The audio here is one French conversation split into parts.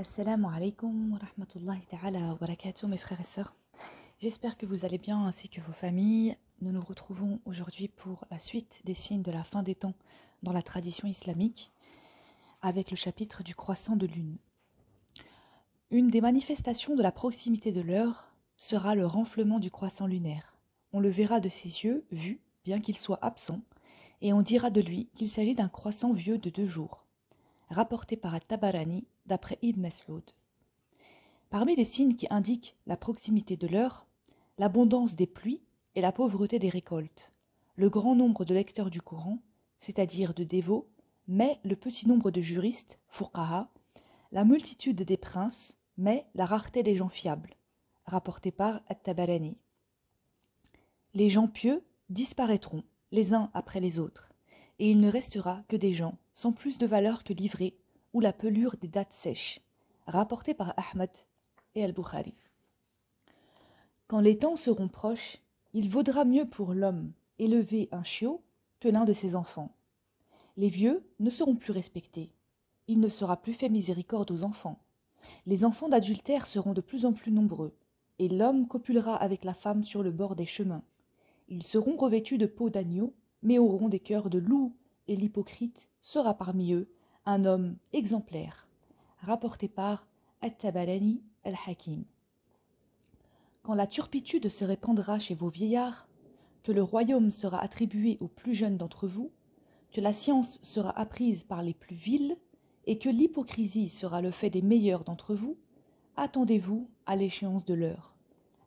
Assalamu alaikum wa rahmatullahi ta'ala wa barakatuh mes frères et sœurs. J'espère que vous allez bien ainsi que vos familles. Nous nous retrouvons aujourd'hui pour la suite des signes de la fin des temps dans la tradition islamique avec le chapitre du croissant de lune. Une des manifestations de la proximité de l'heure sera le renflement du croissant lunaire. On le verra de ses yeux vus, bien qu'il soit absent, et on dira de lui qu'il s'agit d'un croissant vieux de 2 jours. Rapporté par At-Tabarani d'après Ibn Mas'ud. Parmi les signes qui indiquent la proximité de l'heure, l'abondance des pluies et la pauvreté des récoltes, le grand nombre de lecteurs du Coran, c'est-à-dire de dévots, mais le petit nombre de juristes, fuqaha, la multitude des princes, mais la rareté des gens fiables, rapporté par At-Tabarani. Les gens pieux disparaîtront les uns après les autres, et il ne restera que des gens sans plus de valeur que l'ivrée ou la pelure des dattes sèches, rapporté par Ahmad et Al-Bukhari. Quand les temps seront proches, il vaudra mieux pour l'homme élever un chiot que l'un de ses enfants. Les vieux ne seront plus respectés. Il ne sera plus fait miséricorde aux enfants. Les enfants d'adultère seront de plus en plus nombreux, et l'homme copulera avec la femme sur le bord des chemins. Ils seront revêtus de peau d'agneau, mais auront des cœurs de loup, et l'hypocrite sera parmi eux un homme exemplaire. Rapporté par At-Tabarani al-Hakim. Quand la turpitude se répandra chez vos vieillards, que le royaume sera attribué aux plus jeunes d'entre vous, que la science sera apprise par les plus vils, et que l'hypocrisie sera le fait des meilleurs d'entre vous, attendez-vous à l'échéance de l'heure.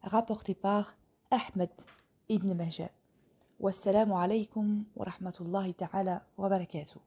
Rapporté par Ahmed ibn Majah. Wassalamu alaykum wa rahmatullahi ta'ala wa barakatuh.